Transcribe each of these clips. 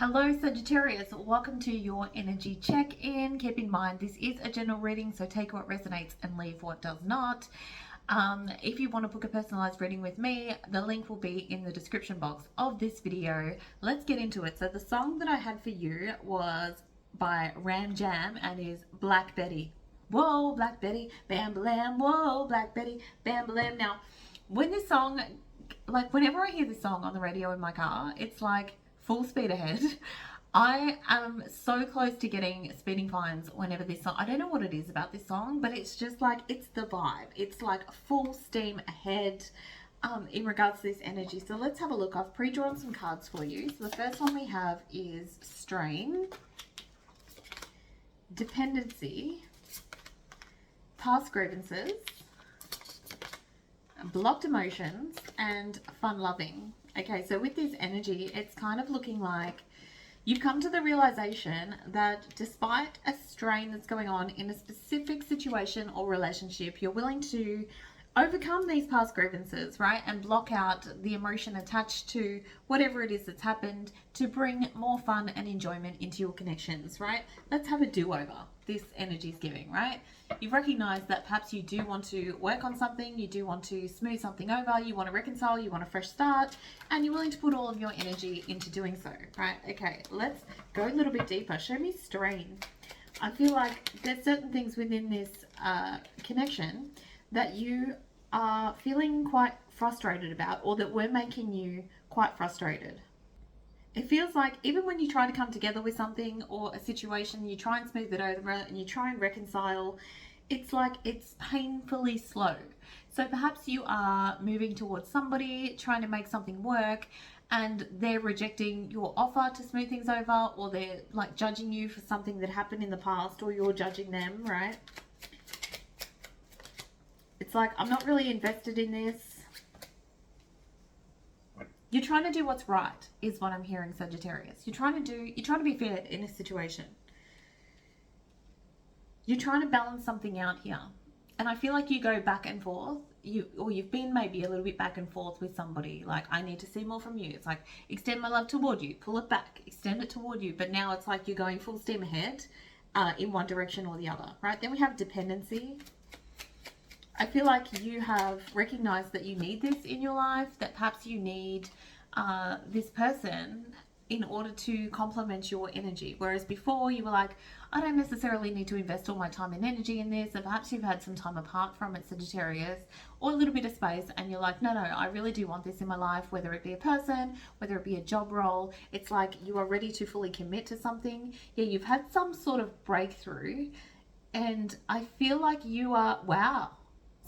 Hello Sagittarius, welcome to your energy check-in. Keep in mind this is a general reading, so take what resonates and leave what does not. If you want to book a personalized reading with me, the link will be in the description box of this video. Let's get into it. So the song that I had for you was by Ram Jam and is Black Betty. Whoa, Black Betty, bam blam, whoa, Black Betty, bam blam. Now, when this song, whenever I hear this song on the radio in my car, it's like full speed ahead. I am so close to getting speeding fines whenever this song, I don't know what it is about this song, but it's just like, it's the vibe. It's like full steam ahead in regards to this energy. So let's have a look. I've pre-drawn some cards for you. So the first one we have is strain, dependency, past grievances, blocked emotions, and fun loving. Okay, so with this energy, it's kind of looking like you've come to the realization that despite a strain that's going on in a specific situation or relationship, you're willing to overcome these past grievances, right? And block out the emotion attached to whatever it is that's happened to bring more fun and enjoyment into your connections, right? Let's have a do-over. This energy is giving, right? You've recognized that perhaps you do want to work on something, you do want to smooth something over, you want to reconcile, you want a fresh start, and you're willing to put all of your energy into doing so, right? Okay, let's go a little bit deeper. Show me strain. I feel like there's certain things within this connection that you are feeling quite frustrated about, or that were making you quite frustrated. It feels like even when you try to come together with something or a situation, you try and smooth it over and you try and reconcile, it's like it's painfully slow. So perhaps you are moving towards somebody, trying to make something work, and they're rejecting your offer to smooth things over, or they're like judging you for something that happened in the past, or you're judging them, right? It's like, I'm not really invested in this. You're trying to do what's right, is what I'm hearing, Sagittarius. You're trying to be fair in a situation. You're trying to balance something out here. And I feel like you go back and forth. You've been maybe a little bit back and forth with somebody. Like, I need to see more from you. It's like, extend my love toward you, pull it back, extend it toward you. But now it's like you're going full steam ahead in one direction or the other, right? Then we have dependency. I feel like you have recognized that you need this in your life, that perhaps you need this person in order to complement your energy. Whereas before you were like, I don't necessarily need to invest all my time and energy in this. And perhaps you've had some time apart from it, Sagittarius, or a little bit of space, and you're like, no, I really do want this in my life, whether it be a person, whether it be a job role. It's like you are ready to fully commit to something. Yeah, you've had some sort of breakthrough, and I feel like you are, wow.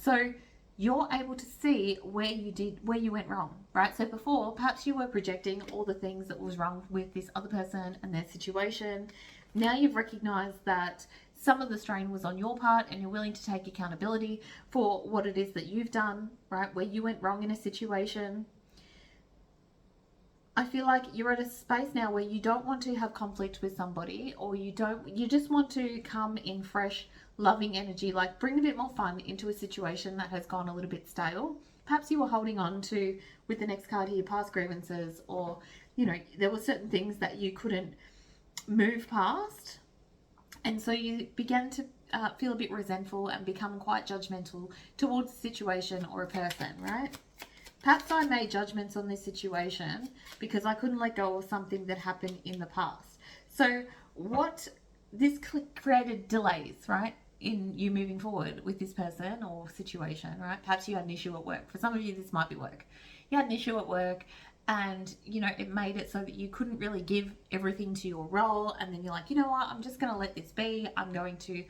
So you're able to see where you went wrong, right? So before, perhaps you were projecting all the things that was wrong with this other person and their situation. Now you've recognized that some of the strain was on your part, and you're willing to take accountability for what it is that you've done, right? Where you went wrong in a situation. I feel like you're at a space now where you don't want to have conflict with somebody, or you just want to come in fresh, loving energy, like bring a bit more fun into a situation that has gone a little bit stale. Perhaps you were holding on to, with the next card here, past grievances, or, you know, there were certain things that you couldn't move past. And so you began to feel a bit resentful and become quite judgmental towards a situation or a person, right? Perhaps I made judgments on this situation because I couldn't let go of something that happened in the past. So what this created delays, right, in you moving forward with this person or situation, right? Perhaps you had an issue at work. For some of you, this might be work. You had an issue at work, and, you know, it made it so that you couldn't really give everything to your role. And then you're like, you know what, I'm just going to let this be. I'm going to,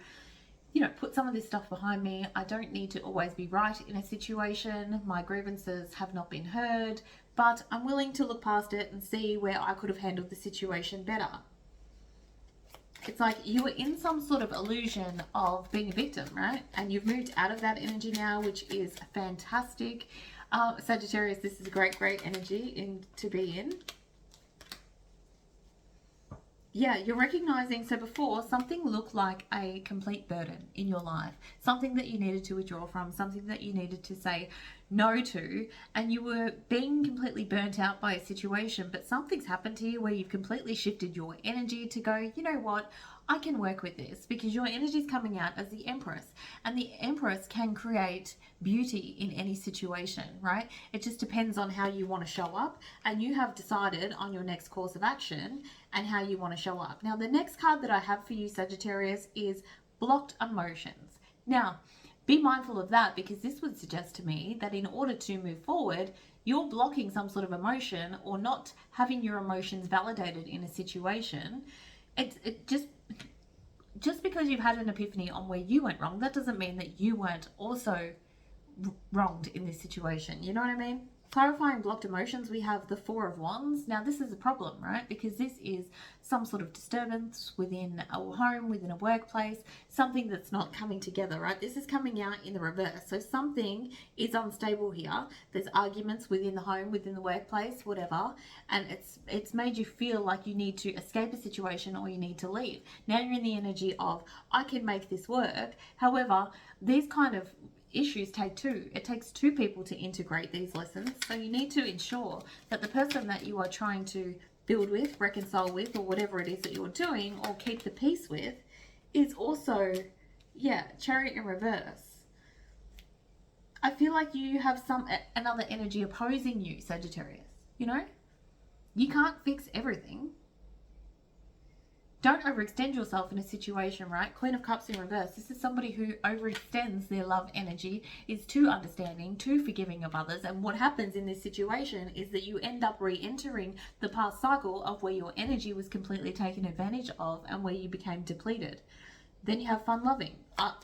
you know, put some of this stuff behind me. I don't need to always be right in a situation. My grievances have not been heard, but I'm willing to look past it and see where I could have handled the situation better. It's like you were in some sort of illusion of being a victim, right? And you've moved out of that energy now, which is fantastic. Sagittarius, this is a great energy to be in. Yeah, you're recognizing, so before, something looked like a complete burden in your life, something that you needed to withdraw from, something that you needed to say no to, and you were being completely burnt out by a situation, but something's happened to you where you've completely shifted your energy to go, you know what, I can work with this, because your energy is coming out as the Empress, and the Empress can create beauty in any situation, right? It just depends on how you want to show up, and you have decided on your next course of action and how you want to show up. Now, the next card that I have for you, Sagittarius, is blocked emotions. Now, be mindful of that, because this would suggest to me that in order to move forward, you're blocking some sort of emotion or not having your emotions validated in a situation. It just because you've had an epiphany on where you went wrong, that doesn't mean that you weren't also wronged in this situation. You know what I mean? Clarifying blocked emotions, we have the Four of Wands. Now, this is a problem, right? Because this is some sort of disturbance within a home, within a workplace, something that's not coming together, right? This is coming out in the reverse. So something is unstable here. There's arguments within the home, within the workplace, whatever. And it's made you feel like you need to escape a situation or you need to leave. Now you're in the energy of, I can make this work. However, these kind of issues take two. It takes two people to integrate these lessons. So you need to ensure that the person that you are trying to build with, reconcile with, or whatever it is that you're doing, or keep the peace with, is also, yeah, Chariot in reverse. I feel like you have another energy opposing you, Sagittarius. You know, you can't fix everything. Don't overextend yourself in a situation, right? Queen of Cups in reverse. This is somebody who overextends their love energy, is too understanding, too forgiving of others. And what happens in this situation is that you end up re-entering the past cycle of where your energy was completely taken advantage of and where you became depleted. Then you have fun loving.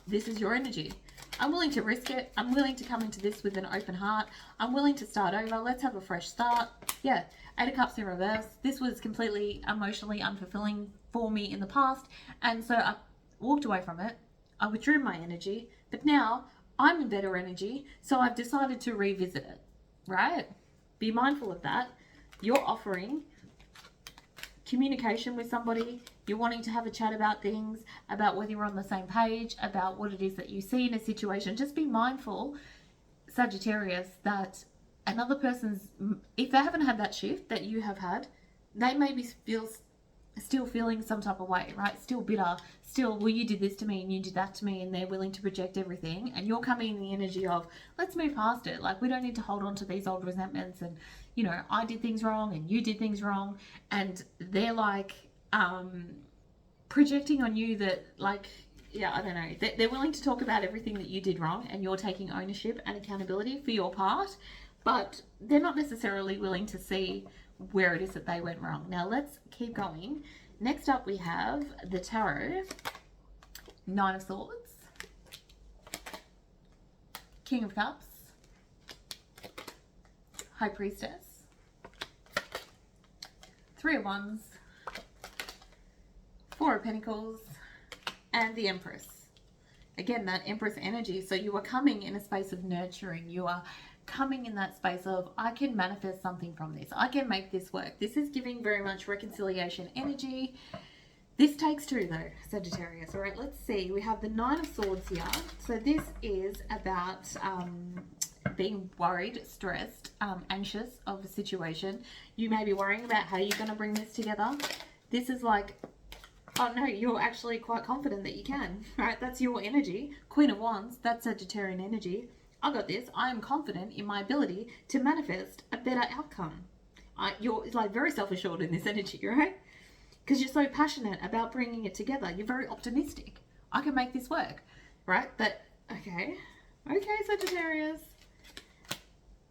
This is your energy. I'm willing to risk it. I'm willing to come into this with an open heart. I'm willing to start over. Let's have a fresh start. Yeah. Eight of Cups in reverse. This was completely emotionally unfulfilling for me in the past, and so I walked away from it. I withdrew my energy, but now I'm in better energy, so I've decided to revisit it, right? Be mindful of that. You're offering communication with somebody. You're wanting to have a chat about things, about whether you're on the same page, about what it is that you see in a situation. Just be mindful, Sagittarius, that another person's, if they haven't had that shift that you have had, they may be still feeling some type of way, right? Still bitter, still, well, you did this to me and you did that to me, and they're willing to project everything, and you're coming in the energy of, let's move past it. Like, we don't need to hold on to these old resentments, and, you know, I did things wrong and you did things wrong, and they're like projecting on you that, like, yeah, I don't know, they're willing to talk about everything that you did wrong, and you're taking ownership and accountability for your part, but they're not necessarily willing to see where it is that they went wrong. Now let's keep going. Next up we have the Tarot, Nine of Swords, King of Cups, High Priestess, Three of Wands, Four of Pentacles, and the Empress. Again, that Empress energy. So you are coming in a space of nurturing. You are coming in that space of, I can manifest something from this. I can make this work. This is giving very much reconciliation energy. This takes two though, Sagittarius. All right, let's see. We have the Nine of Swords here. So this is about being worried, stressed, anxious of a situation. You may be worrying about how you're going to bring this together. This is like, oh no, you're actually quite confident that you can, right? That's your energy. Queen of Wands, that's Sagittarian energy. I got this. I am confident in my ability to manifest a better outcome. You're like very self-assured in this energy, right? Because you're so passionate about bringing it together. You're very optimistic. I can make this work, right? But, okay, Sagittarius.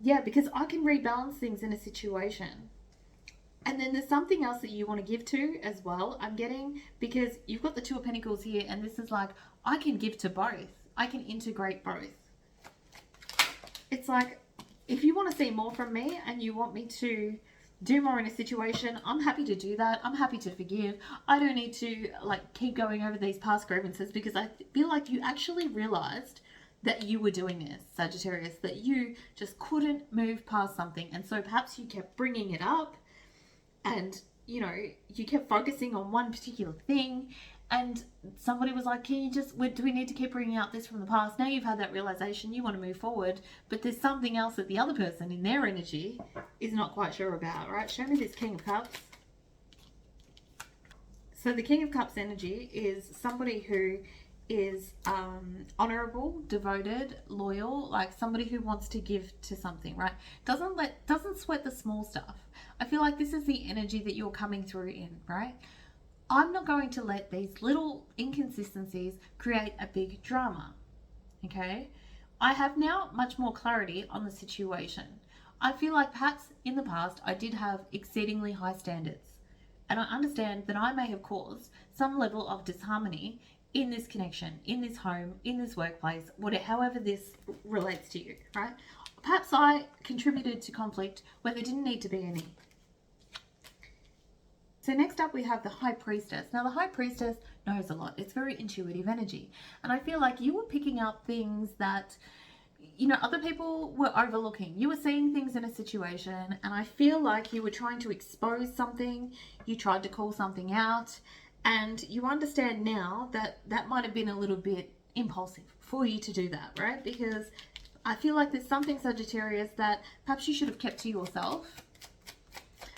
Yeah, because I can rebalance things in a situation. And then there's something else that you want to give to as well, I'm getting, because you've got the Two of Pentacles here, and this is like, I can give to both. I can integrate both. It's like, if you want to see more from me and you want me to do more in a situation, I'm happy to do that. I'm happy to forgive. I don't need to like keep going over these past grievances, because I feel like you actually realized that you were doing this, Sagittarius, that you just couldn't move past something. And so perhaps you kept bringing it up, and, you know, you kept focusing on one particular thing, And somebody was like, can you just, do we need to keep bringing up this from the past? Now you've had that realization, you want to move forward, but there's something else that the other person in their energy is not quite sure about, right? Show me this King of Cups. So the King of Cups energy is somebody who is honorable, devoted, loyal, like somebody who wants to give to something, right? Doesn't sweat the small stuff. I feel like this is the energy that you're coming through in, right? I'm not going to let these little inconsistencies create a big drama, okay? I have now much more clarity on the situation. I feel like perhaps in the past I did have exceedingly high standards, and I understand that I may have caused some level of disharmony in this connection, in this home, in this workplace, whatever, however this relates to you, right? Perhaps I contributed to conflict where there didn't need to be any. So next up we have the High Priestess. Now the High Priestess knows a lot. It's very intuitive energy. And I feel like you were picking up things that, you know, other people were overlooking. You were seeing things in a situation, and I feel like you were trying to expose something. You tried to call something out, and you understand now that that might have been a little bit impulsive for you to do that, right? Because I feel like there's something, Sagittarius, that perhaps you should have kept to yourself.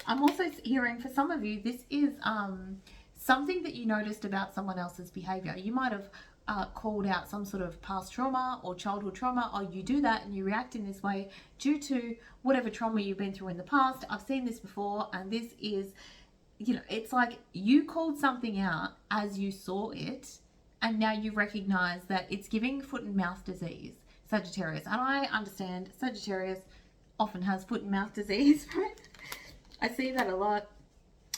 I'm also hearing for some of you, this is something that you noticed about someone else's behavior. You might have called out some sort of past trauma or childhood trauma, or you do that and you react in this way due to whatever trauma you've been through in the past. I've seen this before, and this is, you know, it's like you called something out as you saw it, and now you recognize that it's giving foot and mouth disease, Sagittarius. And I understand Sagittarius often has foot and mouth disease, right? I see that a lot.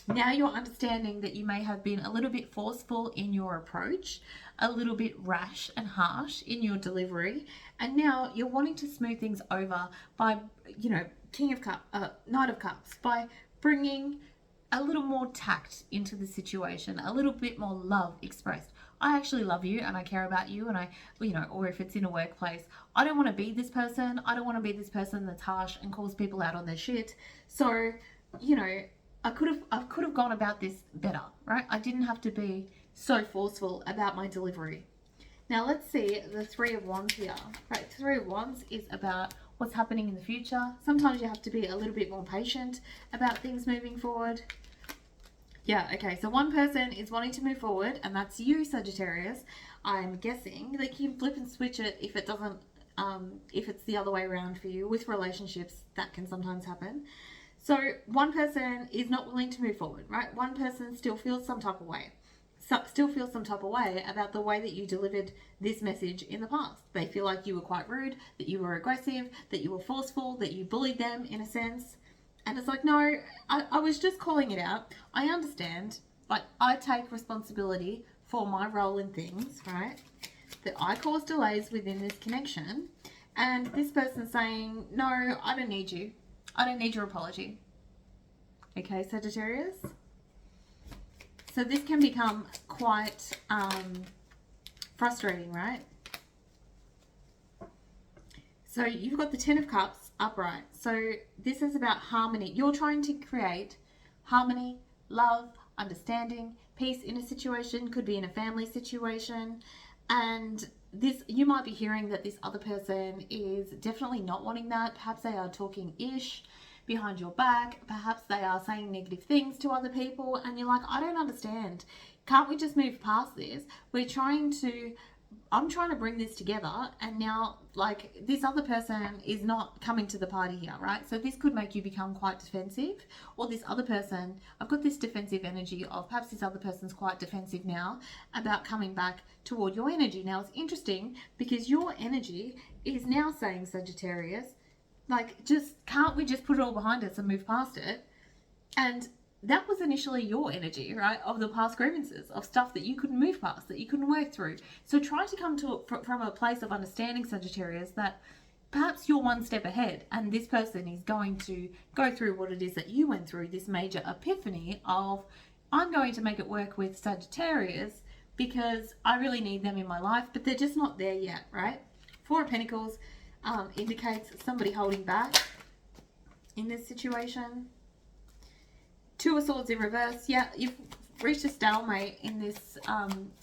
Now you're understanding that you may have been a little bit forceful in your approach, a little bit rash and harsh in your delivery, and now you're wanting to smooth things over by, you know, Knight of Cups, by bringing a little more tact into the situation, a little bit more love expressed. I actually love you and I care about you, and I, you know, or if it's in a workplace, I don't want to be this person. I don't want to be this person that's harsh and calls people out on their shit. So, you know, I could have gone about this better, right? I didn't have to be so forceful about my delivery. Now let's see the Three of Wands here, right? Three of Wands is about what's happening in the future. Sometimes you have to be a little bit more patient about things moving forward. Yeah, okay, so one person is wanting to move forward, and that's you, Sagittarius. I'm guessing they can flip and switch it if it doesn't, if it's the other way around for you. With relationships, that can sometimes happen. So one person is not willing to move forward, right? One person still feels some type of way. Still feels some type of way about the way that you delivered this message in the past. They feel like you were quite rude, that you were aggressive, that you were forceful, that you bullied them in a sense. And it's like, no, I was just calling it out. I understand. Like, I take responsibility for my role in things, right? That I caused delays within this connection. And this person's saying, no, I don't need you. I don't need your apology. Okay, Sagittarius? So this can become quite frustrating, right? So you've got the Ten of Cups upright. So this is about harmony. You're trying to create harmony, love, understanding, peace in a situation. Could be in a family situation. And this, you might be hearing that this other person is definitely not wanting that. Perhaps they are talking ish behind your back. Perhaps they are saying negative things to other people, and you're like, I don't understand. Can't we just move past this? I'm trying to bring this together, and now, like, this other person is not coming to the party here, right? So this could make you become quite defensive, or this other person, I've got this defensive energy of perhaps this other person's quite defensive now about coming back toward your energy. Now, it's interesting because your energy is now saying, Sagittarius, like, can't we just put it all behind us and move past it? And that was initially your energy, right, of the past grievances, of stuff that you couldn't move past, that you couldn't work through. So try to come to from a place of understanding, Sagittarius, that perhaps you're one step ahead and this person is going to go through what it is that you went through, this major epiphany of, I'm going to make it work with Sagittarius because I really need them in my life, but they're just not there yet, right? Four of Pentacles indicates somebody holding back in this situation. Two of Swords in reverse. Yeah, reached a stalemate in this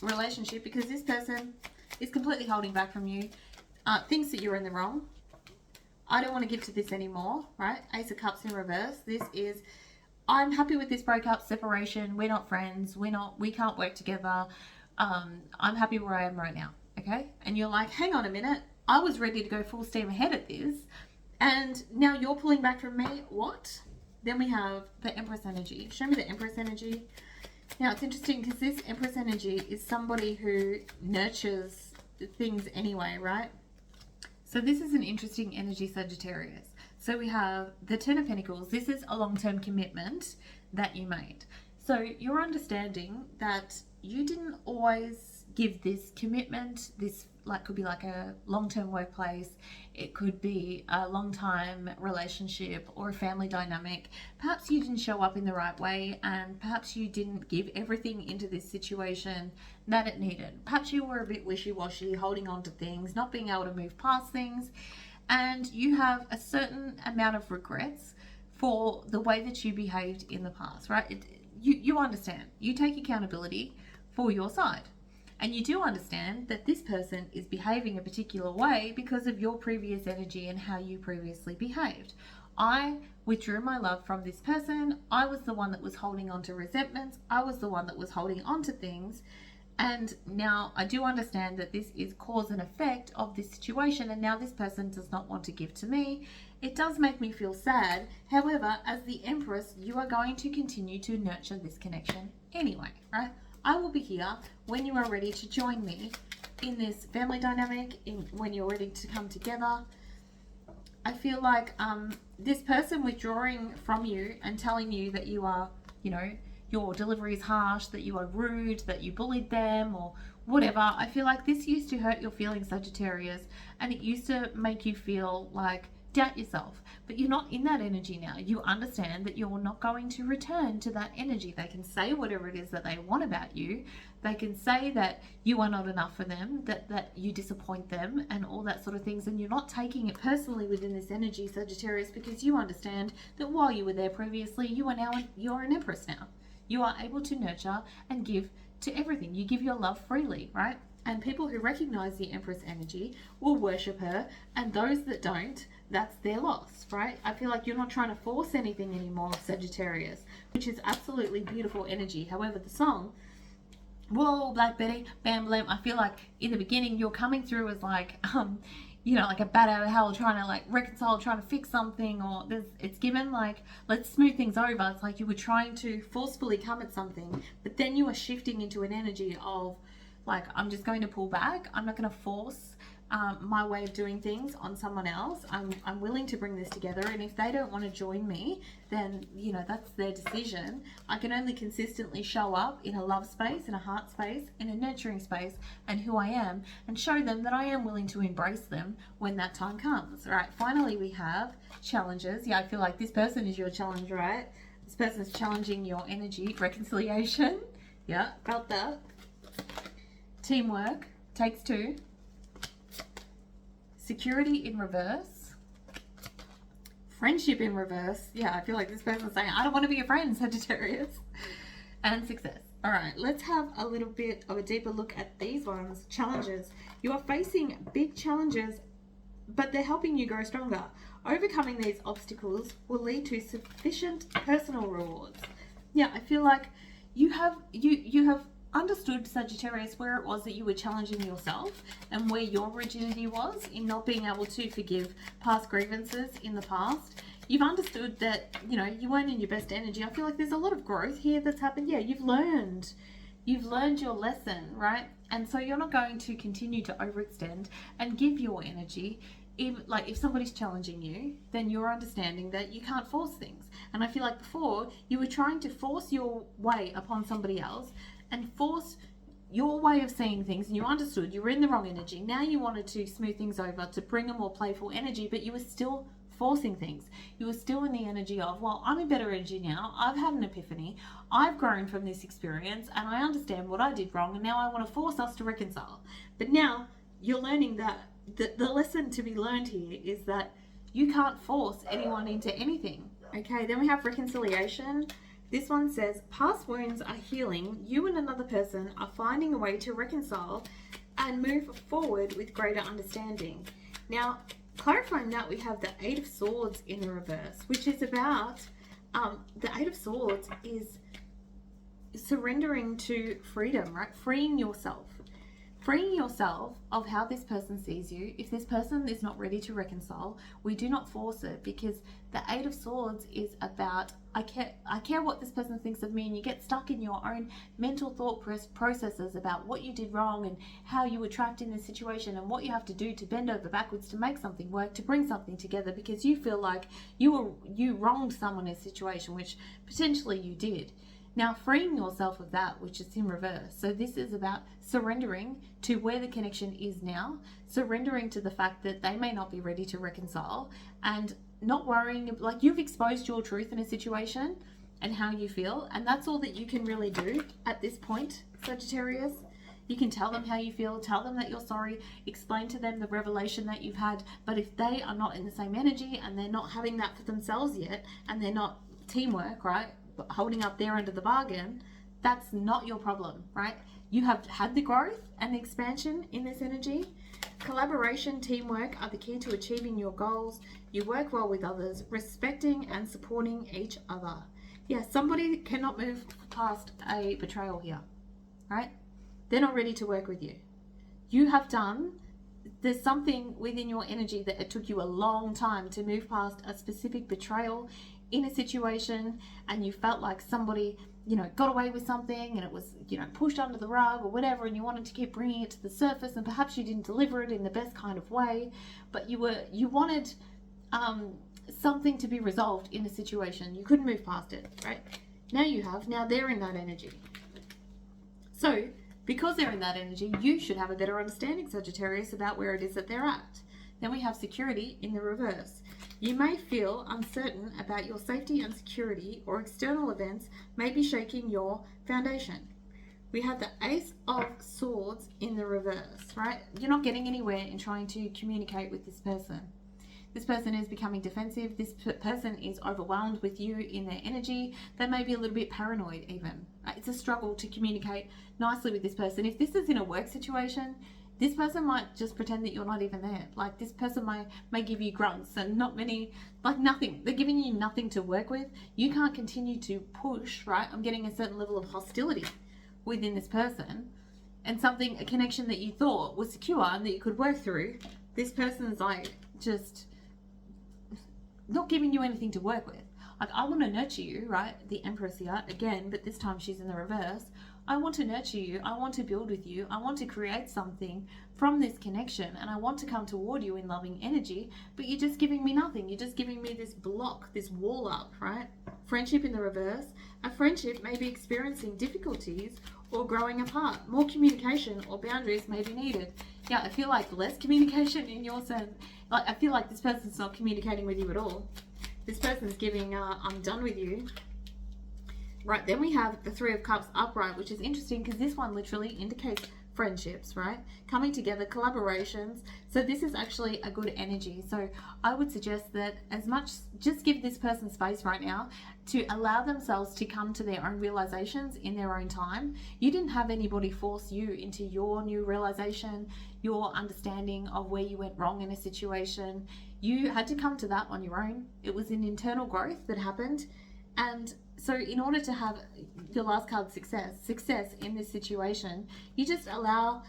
relationship because this person is completely holding back from you, thinks that you're in the wrong. I don't want to give to this anymore, right? Ace of Cups in reverse. This is, I'm happy with this breakup, separation. We're not friends. We can't work together. I'm happy where I am right now. Okay. And you're like, hang on a minute. I was ready to go full steam ahead at this. And now you're pulling back from me. What? Then we have the Empress energy. Show me the Empress energy. Now it's interesting because this Empress energy is somebody who nurtures things anyway, right? So this is an interesting energy, Sagittarius. So we have the Ten of Pentacles. This is a long-term commitment that you made. So you're understanding that you didn't always give this commitment. This could be like a long-term workplace. It could be a long-time relationship or a family dynamic. Perhaps you didn't show up in the right way, and perhaps you didn't give everything into this situation that it needed. Perhaps you were a bit wishy-washy, holding on to things, not being able to move past things, and you have a certain amount of regrets for the way that you behaved in the past, right? You understand. You take accountability for your side. And you do understand that this person is behaving a particular way because of your previous energy and how you previously behaved. I withdrew my love from this person. I was the one that was holding on to resentments. I was the one that was holding on to things. And now I do understand that this is cause and effect of this situation. And now this person does not want to give to me. It does make me feel sad. However, as the Empress, you are going to continue to nurture this connection anyway, right? I will be here when you are ready to join me in this family dynamic, when you're ready to come together. I feel like this person withdrawing from you and telling you that you are, your delivery is harsh, that you are rude, that you bullied them or whatever. I feel like this used to hurt your feelings, Sagittarius, and it used to make you feel like doubt yourself, but you're not in that energy now. You understand that you're not going to return to that energy. They can say whatever it is that they want about you. They can say that you are not enough for them, that you disappoint them and all that sort of things, and you're not taking it personally within this energy, Sagittarius, because you understand that while you were there previously, you're an Empress now. You are able to nurture and give to everything. You give your love freely, right? And people who recognize the Empress energy will worship her, and those that don't, that's their loss, right? I feel like you're not trying to force anything anymore, Sagittarius, which is absolutely beautiful energy. However, the song, whoa, Black Betty, bam, blam, I feel like in the beginning you're coming through as like, like a bat out of hell, trying to reconcile, trying to fix something, or it's given like, let's smooth things over. It's like you were trying to forcefully come at something, but then you are shifting into an energy of I'm just going to pull back. I'm not going to force my way of doing things on someone else. I'm willing to bring this together, and if they don't want to join me, then that's their decision. I can only consistently show up in a love space, in a heart space, in a nurturing space, and who I am, and show them that I am willing to embrace them when that time comes. All right, finally we have challenges. I feel like this person is your challenge, right? This person is challenging your energy. Reconciliation. Yeah, felt that. Teamwork, takes two. Security in reverse. Friendship in reverse. Yeah, I feel like this person's saying, I don't want to be your friend, Sagittarius. And success. All right, let's have a little bit of a deeper look at these ones. Challenges. You are facing big challenges, but they're helping you grow stronger. Overcoming these obstacles will lead to sufficient personal rewards. Yeah, I feel like you have understood, Sagittarius, where it was that you were challenging yourself and where your rigidity was in not being able to forgive past grievances in the past. You've understood that, you weren't in your best energy. I feel like there's a lot of growth here that's happened. Yeah, you've learned your lesson, right? And so you're not going to continue to overextend and give your energy. If somebody's challenging you, then you're understanding that you can't force things. And I feel like before you were trying to force your way upon somebody else and force your way of seeing things, and you understood you were in the wrong energy. Now you wanted to smooth things over to bring a more playful energy, but you were still forcing things. You were still in the energy of, well, I'm in better energy now. I've had an epiphany. I've grown from this experience and I understand what I did wrong, and now I want to force us to reconcile. But now you're learning that the lesson to be learned here is that you can't force anyone into anything. Okay, then we have reconciliation. This one says, past wounds are healing. You and another person are finding a way to reconcile and move forward with greater understanding. Now, clarifying that, we have the Eight of Swords in the reverse, which is about, the Eight of Swords is surrendering to freedom, right? Freeing yourself of how this person sees you. If this person is not ready to reconcile, we do not force it, because the Eight of Swords is about, I care what this person thinks of me, and you get stuck in your own mental thought processes about what you did wrong and how you were trapped in this situation and what you have to do to bend over backwards to make something work, to bring something together, because you feel like you wronged someone in a situation, which potentially you did. Now, freeing yourself of that, which is in reverse. So this is about surrendering to where the connection is now, surrendering to the fact that they may not be ready to reconcile, and not worrying, like, you've exposed your truth in a situation and how you feel, and that's all that you can really do at this point, Sagittarius. You can tell them how you feel, tell them that you're sorry, explain to them the revelation that you've had, but if they are not in the same energy and they're not having that for themselves yet, and they're not teamwork, right, holding up their end of the bargain, that's not your problem, right? You have had the growth and the expansion in this energy. Collaboration, teamwork are the key to achieving your goals. You work well with others, respecting and supporting each other. Yeah, somebody cannot move past a betrayal here, right? They're not ready to work with you. You have done, there's something within your energy that it took you a long time to move past a specific betrayal in a situation, and you felt like somebody, got away with something and it was, pushed under the rug or whatever, and you wanted to keep bringing it to the surface, and perhaps you didn't deliver it in the best kind of way, but you wanted something to be resolved in a situation. You couldn't move past it, right? Now you have. Now they're in that energy. So because they're in that energy, you should have a better understanding, Sagittarius, about where it is that they're at. Then we have security in the reverse. You may feel uncertain about your safety and security, or external events may be shaking your foundation. We have the Ace of Swords in the reverse, right? You're not getting anywhere in trying to communicate with this person. This person is becoming defensive. This person is overwhelmed with you in their energy. They may be a little bit paranoid even. It's a struggle to communicate nicely with this person. If this is in a work situation, this person might just pretend that you're not even there. Like, this person may give you grunts and not many, like nothing. They're giving you nothing to work with. You can't continue to push, right? I'm getting a certain level of hostility within this person, and a connection that you thought was secure and that you could work through. This person's like just not giving you anything to work with. Like, I want to nurture you, right? The Empress here again, but this time she's in the reverse. I want to nurture you. I want to build with you. I want to create something from this connection, and I want to come toward you in loving energy, but you're just giving me nothing. You're just giving me this block, this wall up, right? Friendship in the reverse. A friendship may be experiencing difficulties or growing apart. More communication or boundaries may be needed. Yeah, I feel like less communication in your sense. Like, I feel like this person's not communicating with you at all. This person's giving, I'm done with you. Right, then we have the Three of Cups upright, which is interesting because this one literally indicates friendships, right? Coming together, collaborations. So this is actually a good energy. So I would suggest that just give this person space right now to allow themselves to come to their own realizations in their own time. You didn't have anybody force you into your new realization, your understanding of where you went wrong in a situation. You had to come to that on your own. It was an internal growth that happened. And so in order to have your last card, success in this situation, you just allow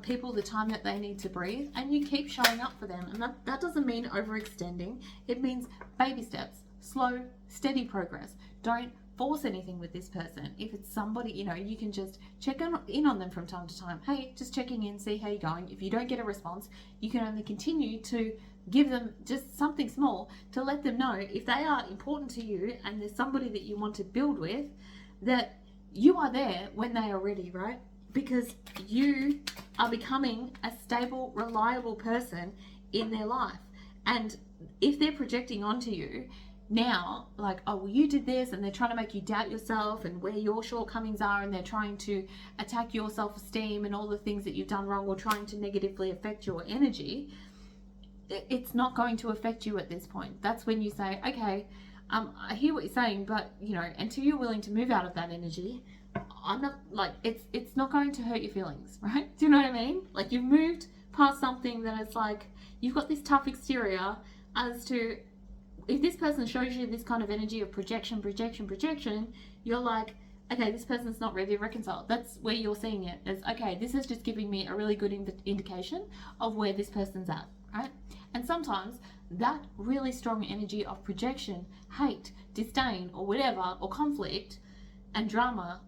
people the time that they need to breathe, and you keep showing up for them. And that doesn't mean overextending. It means baby steps, slow, steady progress. Don't force anything with this person. If it's somebody, you can just check in on them from time to time. Hey, just checking in, see how you're going. If you don't get a response, you can only continue to give them just something small to let them know, if they are important to you and there's somebody that you want to build with, that you are there when they are ready, right? Because you are becoming a stable, reliable person in their life. And if they're projecting onto you now, like, oh, well, you did this, and they're trying to make you doubt yourself and where your shortcomings are, and they're trying to attack your self-esteem and all the things that you've done wrong, or trying to negatively affect your energy, it's not going to affect you at this point. That's when you say, okay, I hear what you're saying, but you know, until you're willing to move out of that energy, I'm not like it's not going to hurt your feelings, right? Do you know what I mean? Like you've moved past something that it's like you've got this tough exterior as to if this person shows you this kind of energy of projection, you're like, okay, this person's not ready to reconcile. That's where you're seeing it as, okay, this is just giving me a really good indication of where this person's at, right? And sometimes that really strong energy of projection, hate, disdain, or whatever, or conflict and drama,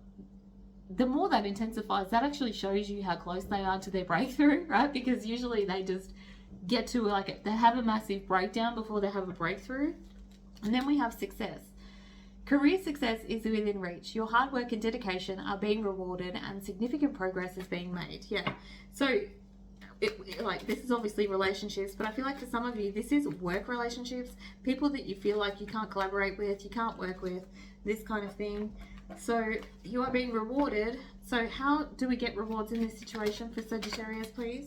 the more that intensifies, that actually shows you how close they are to their breakthrough, right? Because usually they just get to like, they have a massive breakdown before they have a breakthrough. And then we have success. Career success is within reach. Your hard work and dedication are being rewarded and significant progress is being made. Yeah. So like this is obviously relationships, but I feel like for some of you, this is work relationships, people that you feel like you can't collaborate with, you can't work with, this kind of thing. So you are being rewarded. So how do we get rewards in this situation for Sagittarius, please?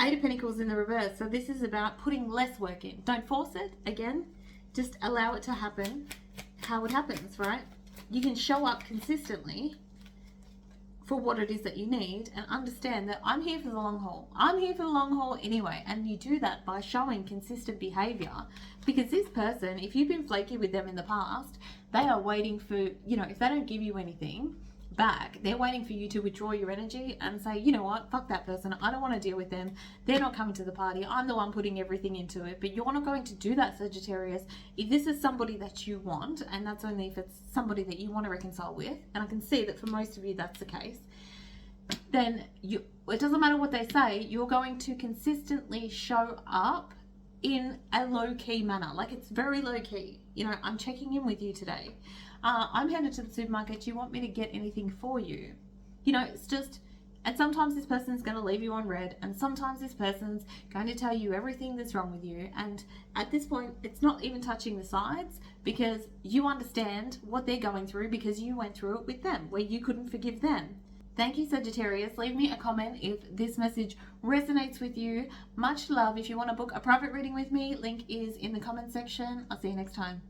Eight of Pentacles in the reverse. So this is about putting less work in. Don't force it. Again, just allow it to happen how it happens, right? You can show up consistently for what it is that you need and understand that I'm here for the long haul. I'm here for the long haul anyway. And you do that by showing consistent behavior, because this person, if you've been flaky with them in the past, they are waiting for, you know, if they don't give you anything back, they're waiting for you to withdraw your energy and say, you know what, fuck that person, I don't want to deal with them, they're not coming to the party, I'm the one putting everything into it. But you're not going to do that, Sagittarius, if this is somebody that you want, and that's only if it's somebody that you want to reconcile with, and I can see that for most of you that's the case. Then it doesn't matter what they say, you're going to consistently show up in a low-key manner. Like it's very low-key. You know, I'm checking in with you today. I'm headed to the supermarket. Do you want me to get anything for you? You know, it's just, and sometimes this person's going to leave you on red, and sometimes this person's going to tell you everything that's wrong with you. And at this point, it's not even touching the sides, because you understand what they're going through because you went through it with them, where you couldn't forgive them. Thank you, Sagittarius. Leave me a comment if this message resonates with you. Much love. If you want to book a private reading with me, link is in the comment section. I'll see you next time.